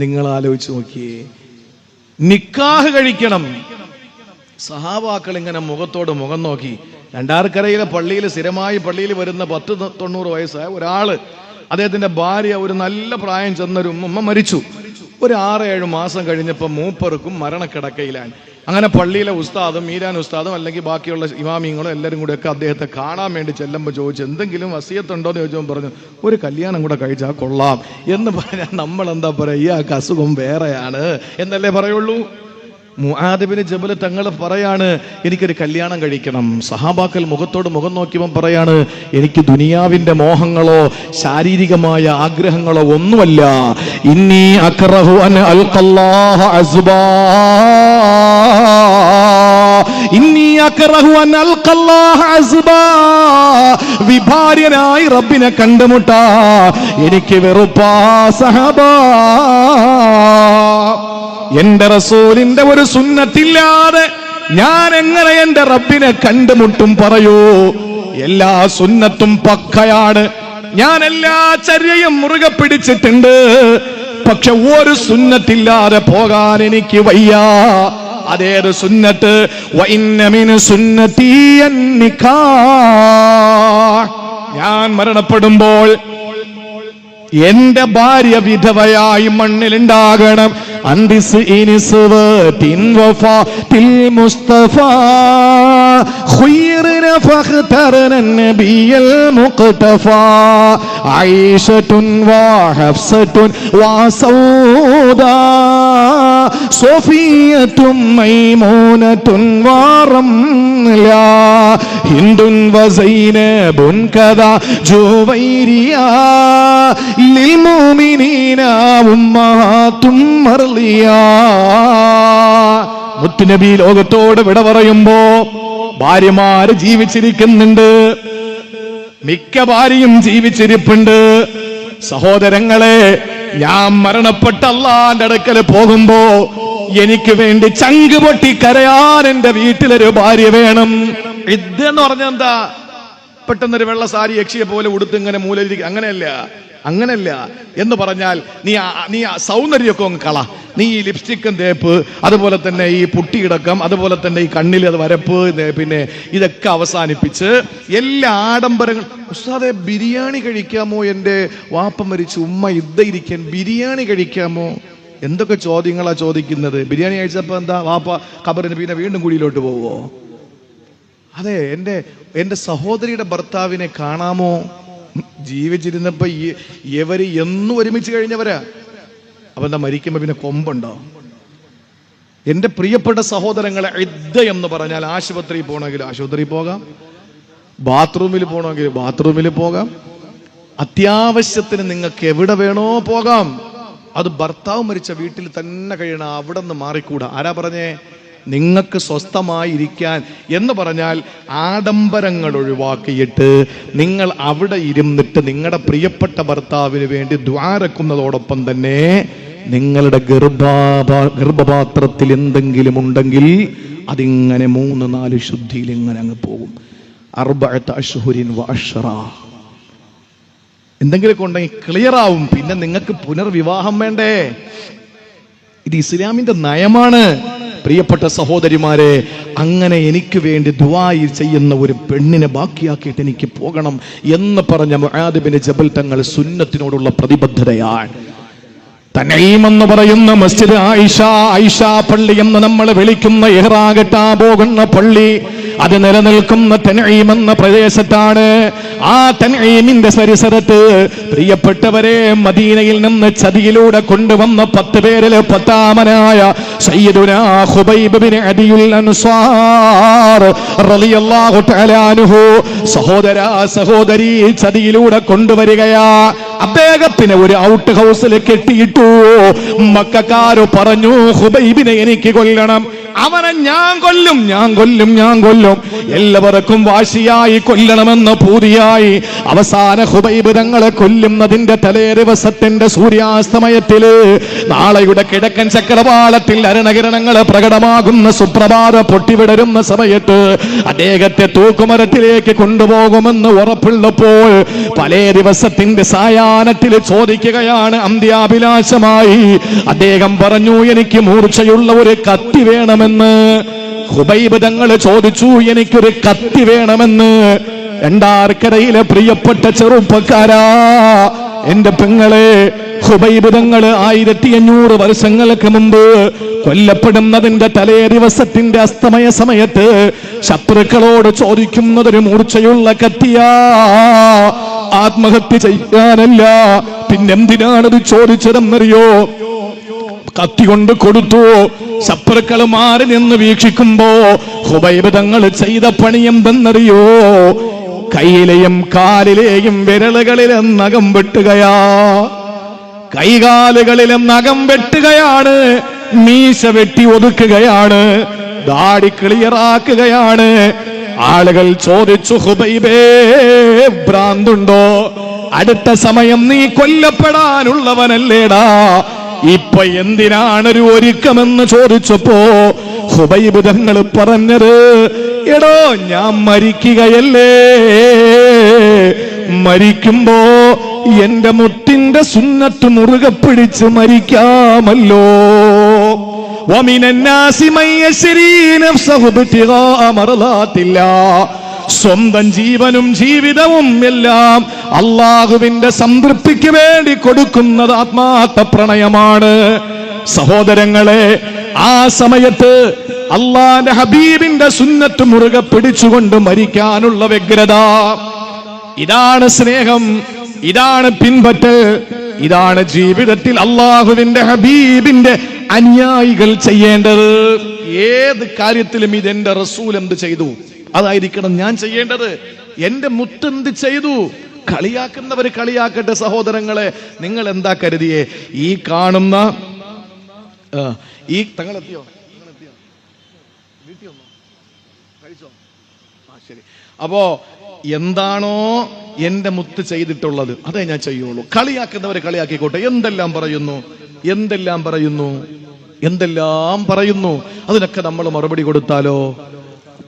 നിങ്ങൾ ആലോചിച്ച് നോക്കിയേ, നിക്കാഹ് കഴിക്കണം. സഹാബാക്കൾ ഇങ്ങനെ മുഖത്തോട് മുഖം നോക്കി. രണ്ടാർക്കരയിലെ പള്ളിയിൽ സ്ഥിരമായി പള്ളിയിൽ വരുന്ന 90 വയസ്സായ ഒരാള്, അദ്ദേഹത്തിന്റെ ഭാര്യ ഒരു നല്ല പ്രായം ചെന്നൊരു ഉമ്മ മരിച്ചു. ഒരു 6-7 മാസം കഴിഞ്ഞപ്പോൾ മൂപ്പർക്കും മരണക്കിടക്കയിലാണ്. അങ്ങനെ പള്ളിയിലെ ഉസ്താദും മീരാൻ ഉസ്താദും അല്ലെങ്കിൽ ബാക്കിയുള്ള ഇമാമിങ്ങളും എല്ലാവരും കൂടെയൊക്കെ അദ്ദേഹത്തെ കാണാൻ വേണ്ടി ചെല്ലുമ്പോൾ ചോദിച്ചു, എന്തെങ്കിലും വസിയത്തുണ്ടോ എന്ന് ചോദിച്ചപ്പോൾ പറഞ്ഞു, ഒരു കല്യാണം കൂടെ കഴിച്ചാൽ കൊള്ളാം എന്ന് പറഞ്ഞാൽ നമ്മൾ എന്താ പറയുക, ഇയാൾക്ക് അസുഖം വേറെയാണ് എന്നല്ലേ പറയുള്ളൂ. മുആദ് ബിൻ ജബൽ തങ്ങൾ പറയാണ്, എനിക്കൊരു കല്യാണം കഴിക്കണം. സഹാബാക്കൾ മുഖത്തോട് മുഖം നോക്കിയപ്പോൾ പറയാണ്, എനിക്ക് ദുനിയാവിന്റെ മോഹങ്ങളോ ശാരീരികമായ ആഗ്രഹങ്ങളോ ഒന്നുമല്ല. ഇന്നി അക്റഹു അൻ അൽഖല്ലാഹ അസ്ബാ, ഇന്നി അക്റഹു അൻ അൽഖല്ലാഹ അസ്ബാ, വിഭാര്യനായി റബ്ബിനെ കണ്ടുമുട്ടാ എനിക്ക് വെറുപ്പാ സഹബാ. എന്റെ റസൂലിന്റെ ഒരു സുന്നത്തില്ലാതെ ഞാൻ എങ്ങനെ എന്റെ റബ്ബിനെ കണ്ടുമുട്ടും പറയൂ? എല്ലാ സുന്നത്തും പക്കയാണ്, ഞാൻ എല്ലാ ചര്യയും മുറുകെ പിടിച്ചിട്ടുണ്ട്. പക്ഷെ ഒരു സുന്നത്തില്ലാതെ പോകാൻ എനിക്ക് വയ്യ. അതേത് സുന്നത്ത്? വഇന്ന മിൻ സുന്നതി അന്നിക്കാഹ്. ഞാൻ മരണപ്പെടുമ്പോൾ എന്റെ ഭാര്യ വിധവയായി മണ്ണിലുണ്ടാകണം. അന്തിസ് ഇനിസ്വതിൻ വഫാതിൽ മുസ്തഫ ഖൈറന ഫഖ്തറന നബിയൽ മുഖ്തഫ ആയിഷത്തുൻ വ ഹഫ്സത്തുൻ വ സൗദാ സഫിയത്തുൻ മൈമൂനത്തുൻ വ റംല ഹിന്ദുൻ വ സൈനബുൻ കദാ ജുവൈരിയ ലിൽമുഅ്മിനീന ഉമ്മഹാത്തും മർളിയാ. മുത്തുനബി ലോകത്തോട് വിട പറയുമ്പോ ഭാര്യമാര് ജീവിച്ചിരിക്കുന്നുണ്ട്, മിക്ക ഭാര്യയും ജീവിച്ചിരിപ്പുണ്ട്. സഹോദരങ്ങളെ, ഞാൻ മരണപ്പെട്ട അല്ലാഹുവിന്റെ അടുക്കൽ പോകുമ്പോ എനിക്ക് വേണ്ടി ചങ്ക് പൊട്ടി കരയാൻ എന്റെ വീട്ടിലൊരു ഭാര്യ വേണം. ഇതെന്ന് പറഞ്ഞാൽ എന്താ? പെട്ടെന്നൊരു വെള്ള സാരി യക്ഷിയെ പോലെ ഉടുത്ത് ഇങ്ങനെ മൂലയിരിക്കും, അങ്ങനെയല്ല എന്ന് പറഞ്ഞാൽ നീ സൗന്ദര്യമൊക്കെ അങ്ങ് കള. നീ ഈ ലിപ്സ്റ്റിക്കും തേപ്പ്, അതുപോലെ തന്നെ ഈ പുട്ടിയിടക്കം, അതുപോലെ തന്നെ ഈ കണ്ണിൽ അത് വരപ്പ്, പിന്നെ ഇതൊക്കെ അവസാനിപ്പിച്ച് എല്ലാ ആഡംബരങ്ങളും. ഉസ്താദേ, ബിരിയാണി കഴിക്കാമോ? എൻ്റെ വാപ്പ മരിച്ചു, ഉമ്മ ഇരിക്കാൻ ബിരിയാണി കഴിക്കാമോ? എന്തൊക്കെ ചോദ്യങ്ങളാ ചോദിക്കുന്നത്. ബിരിയാണി കഴിച്ചപ്പോൾ എന്താ വാപ്പ ഖബറിന് പിന്നെ വീണ്ടും കുഴിയിലോട്ട് പോവോ? അതെ, എൻ്റെ സഹോദരിയുടെ ഭർത്താവിനെ കാണാമോ? ജീവിച്ചിരുന്നപ്പോ ഇവര് എന്നും ഒരുമിച്ച് കഴിഞ്ഞവരാ. അപ്പൊ എന്താ മരിക്കുമ്പോ പിന്നെ കൊമ്പുണ്ടോ? എന്റെ പ്രിയപ്പെട്ട സഹോദരങ്ങളെ, ഇദ്ദ എന്ന് പറഞ്ഞാൽ ആശുപത്രിയിൽ പോകണമെങ്കിൽ ആശുപത്രിയിൽ പോകാം, ബാത്റൂമിൽ പോകണമെങ്കിൽ ബാത്റൂമിൽ പോകാം, അത്യാവശ്യത്തിന് നിങ്ങൾക്ക് എവിടെ വേണോ പോകാം. അത് ഭർത്താവ് മരിച്ച വീട്ടിൽ തന്നെ കഴിയണം, അവിടെ നിന്ന് മാറിക്കൂടാ. ആരാ പറഞ്ഞേ? നിങ്ങൾക്ക് സ്വസ്ഥമായിരിക്കാൻ എന്ന് പറഞ്ഞാൽ ആഡംബരങ്ങൾ ഒഴിവാക്കിയിട്ട് നിങ്ങൾ അവിടെ ഇരുന്നിട്ട് നിങ്ങളുടെ പ്രിയപ്പെട്ട ഭർത്താവിന് വേണ്ടി ദ്വാരക്കുന്നതോടൊപ്പം തന്നെ നിങ്ങളുടെ ഗർഭപാത്രത്തിൽ എന്തെങ്കിലും ഉണ്ടെങ്കിൽ അതിങ്ങനെ 3-4 ശുദ്ധിയിൽ ഇങ്ങനെ അങ്ങ് പോകും. 4 അശ്ഹുരിൻ വ അശ്റാ. എന്തെങ്കിലുമൊക്കെ ഉണ്ടെങ്കിൽ ക്ലിയർ ആവും. പിന്നെ നിങ്ങൾക്ക് പുനർവിവാഹം വേണ്ടേ? ഇത് ഇസ്ലാമിന്റെ നയമാണ്. പ്രിയപ്പെട്ട സഹോദരിമാരെ, അങ്ങനെ എനിക്ക് വേണ്ടി ദുആ ചെയ്യുന്ന ഒരു പെണ്ണിനെ ബാക്കിയാക്കിയിട്ട് എനിക്ക് പോകണം എന്ന് പറഞ്ഞ മുആദ് ബിൻ ജബൽ തങ്ങൾ സുന്നത്തിനോടുള്ള പ്രതിബദ്ധതയാണ്. തനഈം എന്ന് പറയുന്ന മസ്ജിദ് ആയിഷ പള്ളി എന്ന് നമ്മൾ വിളിക്കുന്ന ഇഹ്റാം കെട്ടാൻ പോകുന്ന പള്ളി, അത് നിലനിൽക്കുന്ന തനഈം എന്ന പ്രദേശത്താണ്. ആ തനഈമിന്റെ പരിസരത്ത് പ്രിയപ്പെട്ടവരെ, മദീനയിൽ നിന്ന് ചതിയിലൂടെ കൊണ്ടുവന്ന 10 പേരിൽ 10ാമനായ സയ്യിദുനാ ഖുബൈബ് ബിൻ അദിയുൽ അൻസാർ റളിയല്ലാഹു തആല അൻഹു സഹോദരി ചതിയിലൂടെ കൊണ്ടുവരികയാ. അദ്ദേഹത്തിന് ഒരു ഔട്ട് ഹൗസിൽ കെട്ടിയിട്ടു. മക്കക്കാര് പറഞ്ഞു, ഖുബൈബിനെ എനിക്ക് കൊല്ലണം. അവനെ ഞാൻ കൊല്ലും, ഞാൻ കൊല്ലും, ഞാൻ കൊല്ലും. എല്ലാവർക്കും വാശിയായി കൊല്ലണമെന്ന് പൂതിയായി. അവസാന ഹുബൈബ് തങ്ങളെ കൊല്ലുന്നതിന്റെ തലേ ദിവസത്തിന്റെ സൂര്യാസ്തമയത്തില് നാളെയുടെ കിഴക്കൻ ചക്രവാളത്തിൽ അരുണകിരണങ്ങൾ പ്രകടമാകുന്ന സുപ്രഭാത പൊട്ടിവിടരുന്ന സമയത്ത് അദ്ദേഹത്തെ തൂക്കുമരത്തിലേക്ക് കൊണ്ടുപോകുമെന്ന് ഉറപ്പുള്ളപ്പോൾ പല ദിവസത്തിന്റെ സായാഹ്നത്തിൽ ചോദിക്കുകയാണ് അന്ത്യാഭിലാഷമായി. അദ്ദേഹം പറഞ്ഞു, എനിക്ക് മൂർച്ചയുള്ള ഒരു കത്തി വേണമെന്ന്. ഹുബൈബ് തങ്ങൾ ചോദിച്ചു, എനിക്കൊരു കത്തി വേണമെന്ന്. രണ്ടാർക്കരയിലെ പ്രിയപ്പെട്ട ചെറുപ്പക്കാരാ, എന്റെ പെങ്ങളെ, ഹുബൈബ് തങ്ങൾ 1500 വർഷങ്ങൾക്ക് മുമ്പ് കൊല്ലപ്പെടുന്നതിന്റെ തലേ ദിവസത്തിന്റെ അസ്തമയ സമയത്ത് ശത്രുക്കളോട് ചോദിക്കുന്നതൊരു മൂർച്ചയുള്ള കത്തിയാ. ആത്മഹത്യ ചെയ്യാനല്ല, പിന്നെന്തിനാണത് ചോദിച്ചതെന്നറിയോ? കത്തി കൊണ്ട് കൊടുത്തു. ശത്രുക്കൾ മാറി നിന്ന് വീക്ഷിക്കുമ്പോ ഹുബൈബ് തങ്ങൾ ചെയ്ത പണി എന്തെന്നറിയോ? കൈയിലെയും കാലിലെയും വിരലുകളിലെ നഖം വെട്ടുകയാ. കൈകാലുകളിലെ നഖം വെട്ടുകയാണ്. മീശ വെട്ടി ഒതുക്കുകയാണ്. ദാടി ക്ലിയറാക്കുകയാണ്. ആളുകൾ ചോദിച്ചു, ഹുബൈബേ, ഭ്രാന്തുണ്ടോ? അടുത്ത സമയം നീ കൊല്ലപ്പെടാനുള്ളവനല്ലേടാ, ഇപ്പൊ എന്തിനാണൊരു ഒരുക്കമെന്ന് ചോദിച്ചപ്പോ ഹുബൈബ് തങ്ങൾ പറഞ്ഞത്, എടോ, ഞാൻ മരിക്കുകയല്ലേ. മരിക്കുമ്പോ എന്റെ മുത്തിന്റെ സുന്നത്ത് മുറുകെ പിടിച്ച് മരിക്കാമല്ലോ. സ്വന്തം ജീവനും ജീവിതവും എല്ലാം അള്ളാഹുവിന്റെ സംതൃപ്തിക്ക് വേണ്ടി കൊടുക്കുന്നത് ആത്മാർത്ഥ പ്രണയമാണ്. സഹോദരങ്ങളെ, ആ സമയത്ത് അള്ളാന്റെ ഹബീബിന്റെ സുന്നത്ത് മുറുകെ പിടിച്ചുകൊണ്ട് മരിക്കാനുള്ള വ്യഗ്രത, ഇതാണ് സ്നേഹം, ഇതാണ് പിൻപറ്റൽ, ഇതാണ് ജീവിതത്തിൽ അള്ളാഹുവിന്റെ ഹബീബിന്റെ അനുയായികൾ ചെയ്യേണ്ടത്. ഏത് കാര്യത്തിലും ഇതെന്റെ റസൂൽ എന്ത് ചെയ്തു അതായിരിക്കണം ഞാൻ ചെയ്യേണ്ടത്. എന്റെ മുത്തെന്ത് ചെയ്തു? കളിയാക്കുന്നവർ കളിയാക്കട്ടെ. സഹോദരങ്ങളെ, നിങ്ങൾ എന്താ കരുതിയേ? ഈ കാണുന്ന ഈ തങ്ങളെത്തിയോ? കഴിച്ചോ? ശരി. അപ്പോ എന്താണോ എന്റെ മുത്ത് ചെയ്തിട്ടുള്ളത് അതേ ഞാൻ ചെയ്യുള്ളൂ. കളിയാക്കുന്നവരെ കളിയാക്കിക്കോട്ടെ. എന്തെല്ലാം പറയുന്നു, എന്തെല്ലാം പറയുന്നു, എന്തെല്ലാം പറയുന്നു. അതിനൊക്കെ നമ്മൾ മറുപടി കൊടുത്താലോ?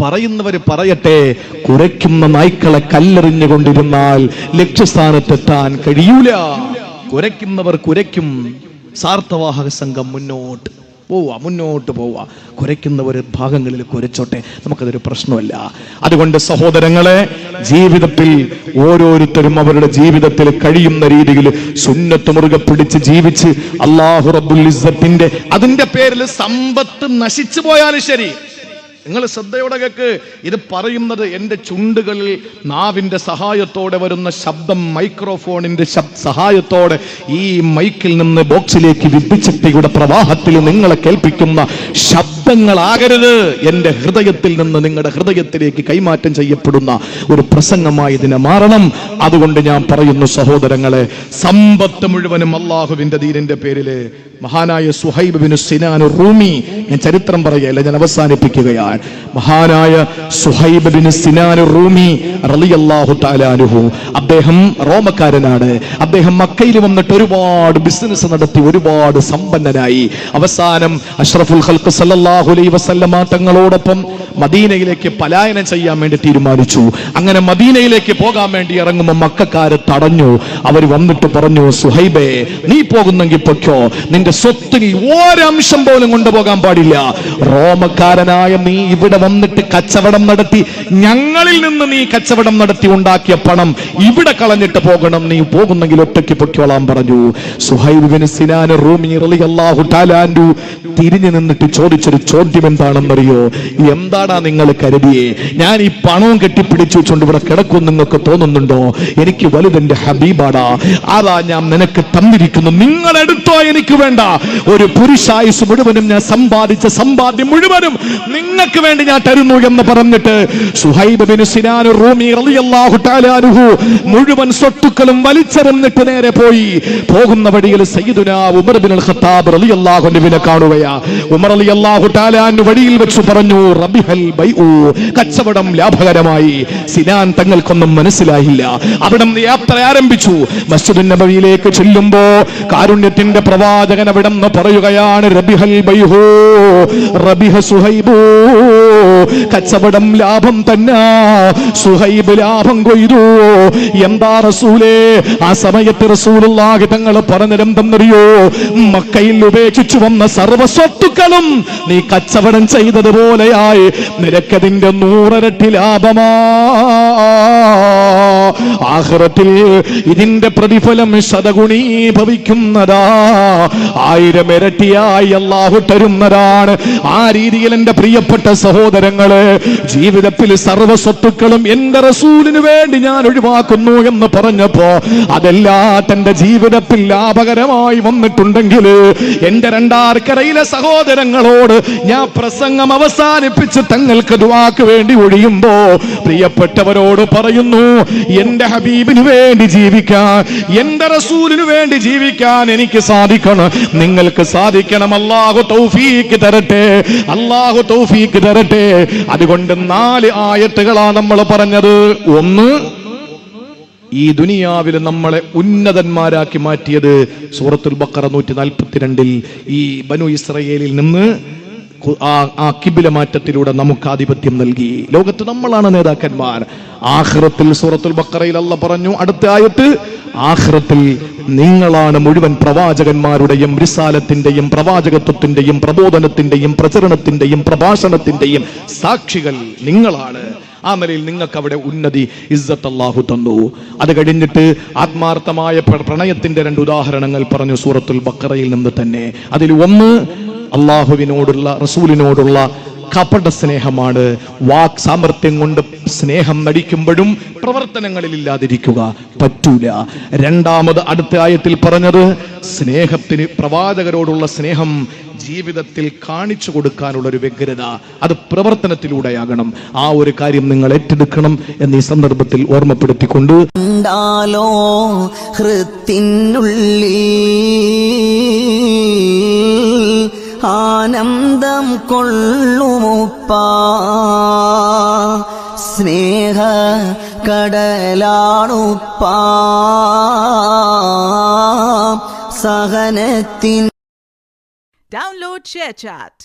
പറയുന്നവര് പറയട്ടെ. കുരയ്ക്കുന്ന നായ്ക്കളെ കല്ലെറിഞ്ഞുകൊണ്ടിരുന്നാൽ ലക്ഷ്യസ്ഥാനത്തെത്താൻ കഴിയൂല. കുരയ്ക്കുന്നവർ കുരയ്ക്കും. സാർത്ഥവാഹക സംഘം മുന്നോട്ട് പോവാ. കുരയ്ക്കുന്നവർ ഭാഗങ്ങളിൽ കുരച്ചോട്ടെ, നമുക്കതൊരു പ്രശ്നമല്ല. അതുകൊണ്ട് സഹോദരങ്ങളെ, ജീവിതത്തിൽ ഓരോരുത്തരും അവരുടെ ജീവിതത്തിൽ കഴിയുന്ന രീതിയിൽ സുന്നത്ത് മുറുകെ പിടിച്ച് ജീവിച്ച് അല്ലാഹു റബ്ബുൽ ഇസ്സത്തിന്റെ അതിന്റെ പേരിൽ സമ്പത്ത് നശിച്ചു പോയാലും ശരി, നിങ്ങൾ ശ്രദ്ധയോടെ കേൾക്ക്. ഇത് പറയുന്നത് എന്റെ ചുണ്ടുകളിൽ നാവിന്റെ സഹായത്തോടെ വരുന്ന ശബ്ദം മൈക്രോഫോണിന്റെ സഹായത്തോടെ ഈ മൈക്കിൽ നിന്ന് ബോക്സിലേക്ക് വിദ്യുച്ഛക്തിയുടെ പ്രവാഹത്തിൽ നിങ്ങളെ കേൾപ്പിക്കുന്ന ശബ്ദങ്ങളാകരുത്. എന്റെ ഹൃദയത്തിൽ നിന്ന് നിങ്ങളുടെ ഹൃദയത്തിലേക്ക് കൈമാറ്റം ചെയ്യപ്പെടുന്ന ഒരു പ്രസംഗമായി ഇതിനെ മാറണം. അതുകൊണ്ട് ഞാൻ പറയുന്നു സഹോദരങ്ങളെ, സമ്പത്ത് മുഴുവനും അള്ളാഹുവിന്റെ ദീനിന്റെ പേരില് മഹാനായ സുഹൈബ് ബിൻ സിനാൻ റൂമി, ഞാൻ ചരിത്രം പറയല്ല, ഞാൻ അവസാനിപ്പിക്കുകയാണ്. മഹാനായ സുഹൈബ് ബിൻ സിനാൻ റൂമി റളിയല്ലാഹു തആല അൻഹു, അദ്ദേഹം റോമക്കാരനാണ്. അദ്ദേഹം മക്കയിൽ വന്നിട്ട് ഒരുപാട് ബിസിനസ് നടത്തി, ഒരുപാട് സമ്പന്നനായി. അവസാനം അഷ്റഫുൽ ഖൽഖ് സല്ലല്ലാഹു അലൈഹി വസല്ലമ തങ്ങളോടൊപ്പം മദീനയിലേക്ക് പലായനം ചെയ്യാൻ വേണ്ടി തീരുമാനിച്ചു. അങ്ങനെ മദീനയിലേക്ക് പോകാൻ വേണ്ടി ഇറങ്ങുമ്പോൾ മക്കക്കാര് തടഞ്ഞു. അവർ വന്നിട്ട് പറഞ്ഞു, സുഹൈബേ, നീ പോകുന്നെങ്കിൽ പൊയ്ക്കോ, നിന്റെ സ്വത്തിൽ ഒരംശം പോലും കൊണ്ടുപോകാൻ പാടില്ല. റോമക്കാരനായ നീ ഇവിടെ വന്നിട്ട് കച്ചവടം നടത്തി, ഞങ്ങളിൽ നിന്ന് നീ കച്ചവടം നടത്തി ഉണ്ടാക്കിയ പണം ഇവിടെ കളഞ്ഞിട്ട് പോകണം. നീ പോകുന്നെങ്കിൽ ഒറ്റയ്ക്ക് പൊയ്ക്കോളാൻ പറഞ്ഞു. സുഹൈബ് ബിൻ സിനാൻ റൂമി റളിയല്ലാഹു തആല അൻഹു തിരിഞ്ഞു നിന്നിട്ട് ചോദിച്ചൊരു ചോദ്യം എന്താണെന്നറിയോ? എന്താടാ നിങ്ങൾ കരുതിയേ ഞാൻ ഈ പണവും കെട്ടിപ്പിടിച്ചു വെച്ചുകൊണ്ട് ഇവിടെ കിടക്കും നിങ്ങൾക്ക് തോന്നുന്നുണ്ടോ? എനിക്ക് വലുതെന്റെ ഹബീബാടാ, അതാ ഞാൻ നിനക്ക് തന്നിരിക്കുന്നു, നിങ്ങളെടുത്തോ, എനിക്ക് വേണ്ട. ഒരു പുരുഷായുസ് മുഴുവനും ഞാൻ സമ്പാദിച്ച സമ്പാദ്യം മുഴുവനും നിങ്ങൾക്ക് വേണ്ടി ഞാൻ തരുന്നു എന്ന് പറഞ്ഞിട്ട് സുഹൈബ് ബിൻ സിനാൻ റൂമി റളിയല്ലാഹു തആല അൻഹു മുഴുവൻ സ്വത്തുക്കളും വലിച്ചെറിഞ്ഞിട്ട് നേരെ പോയി. പോകുന്ന വഴിയിൽ സയ്യിദുനാ ഉമർ ബിൻ അൽ ഖത്താബ് റളിയല്ലാഹു അൻഹുവിനെ കാണുകയാ. ഉമർ റളിയല്ലാഹു തആല വഴിയിൽ വെച്ച് പറഞ്ഞു, റബിഹൽ ബൈഉ, കച്ചവടം ലാഭകരമായി. സിനാൻ തങ്ങൾക്കൊന്നും മനസ്സിലായില്ല. അവിടെ യാത്ര ആരംഭിച്ചു. മസ്ജിദുൻ നബവിയിലേക്ക് ചെല്ലുമ്പോ കാരുണ്യത്തിന്റെ പ്രവാചകൻ അവിടെ നിന്ന് പറയുകയാണ്, റബിഹൽ ബൈഹു റബിഹ സുഹൈബു, കച്ചവടം ലാഭം തന്നെ, സുഹൈബ് ലാഭം കൊയ്തു. എന്താ റസൂലേ? ആ സമയത്ത് റസൂലുള്ളാഹി തങ്ങൾ പറഞ്ഞിരുന്നെന്നറിയോ? മക്കയിൽ ഉപേക്ഷിച്ചു വന്ന സർവ്വ സ്വത്തുക്കളും നീ കച്ചവടം ചെയ്തതുപോലെയായി നിനക്കതിന്റെ 100 ഇരട്ടി ലാഭമാ. ആഖിറത്തിൽ ഇതിന്റെ പ്രതിഫലം ശതഗുണീഭവിക്കുന്നതാ, 1000 ഇരട്ടിയായി അല്ലാഹു തരുന്നതാണ്. ആ രീതിയിൽ എന്റെ പ്രിയപ്പെട്ട സഹോദരങ്ങളെ, ജീവിതത്തിൽ സർവ്വ സ്വത്തുക്കളും എന്റെ റസൂലിന് വേണ്ടി ഞാൻ ഒഴിവാക്കുന്നു എന്ന് പറഞ്ഞപ്പോ അതെല്ലാം തന്റെ ജീവിതത്തിൽ ലാഭകരമായി വന്നിട്ടുണ്ടെങ്കിൽ എന്റെ രണ്ടാർക്കരയിലെ സഹോദരങ്ങളോട് ഞാൻ പ്രസംഗം അവസാനിപ്പിച്ച് തങ്ങൾക്ക് ദുആക്ക് വേണ്ടി ഒഴിയുമ്പോ പ്രിയപ്പെട്ടവരോട് പറയുന്നു, എന്റെ ഹബീബിന് വേണ്ടി ജീവിക്കാൻ, എന്റെ റസൂലിന് വേണ്ടി ജീവിക്കാൻ എനിക്ക് സാധിക്കണം, നിങ്ങൾക്ക് സാധിക്കണം. അല്ലാഹു തൗഫീഖ് തരട്ടെ, അല്ലാഹു തൗഫീഖ് തരട്ടെ. അതുകൊണ്ട് 4 ആയത്തുകളാണ് നമ്മൾ പറഞ്ഞത്. ഒന്ന്, ഈ ദുനിയാവിൽ നമ്മളെ ഉന്നതന്മാരാക്കി മാറ്റിയത് സൂറത്തുൽ ബഖറ 142 ഈ ബനു ഇസ്രായേലിൽ നിന്ന് ആ കിബില മാറ്റത്തിലൂടെ നമുക്ക് ആധിപത്യം നൽകി. ലോകത്ത് നമ്മളാണ് നേതാക്കന്മാർ. ആഖിറത്തിൽ സൂറത്തുൽ ബഖറയിൽ അല്ലാഹ് പറഞ്ഞു, അടുത്ത ആയത്ത്, ആഖിറത്തിൽ നിങ്ങളാണ് മുഴുവൻ പ്രവാചകന്മാരുടെയും റിസാലത്തിന്റെയും പ്രവാചകത്വത്തിന്റെയും പ്രബോധനത്തിന്റെയും പ്രചരണത്തിന്റെയും പ്രഭാഷണത്തിന്റെയും സാക്ഷികൾ നിങ്ങളാണ്. ആ നിലയിൽ നിങ്ങൾക്ക് അവിടെ ഉന്നതി, ഇസ്സത്ത് അല്ലാഹു തന്നു. അത് കഴിഞ്ഞിട്ട് ആത്മാർത്ഥമായ പ്രണയത്തിന്റെ 2 ഉദാഹരണങ്ങൾ പറഞ്ഞു സൂറത്തുൽ ബഖറയിൽ നിന്ന് തന്നെ. അതിൽ ഒന്ന്, അള്ളാഹുവിനോടുള്ള റസൂലിനോടുള്ള കപട സ്നേഹമാണ്. വാക് സാമർത്ഥ്യം കൊണ്ട് സ്നേഹം നടിക്കുമ്പോഴും പ്രവർത്തനങ്ങളിൽ ഇല്ലാതിരിക്കുക പറ്റൂല. രണ്ടാമത് അടുത്ത ആയത്തിൽ പറഞ്ഞത്, സ്നേഹത്തിന് പ്രവാചകരോടുള്ള സ്നേഹം ജീവിതത്തിൽ കാണിച്ചു കൊടുക്കാനുള്ള ഒരു വ്യഗ്രത, അത് പ്രവർത്തനത്തിലൂടെയാകണം. ആ ഒരു കാര്യം നിങ്ങൾ ഏറ്റെടുക്കണം എന്ന് ഈ സന്ദർഭത്തിൽ ഓർമ്മപ്പെടുത്തിക്കൊണ്ട്, ആനന്ദം കൊള്ളുമുപ്പാ, സ്നേഹ കടലാണുപ്പാ, സഹനത്തിൻ. Download ShareChat.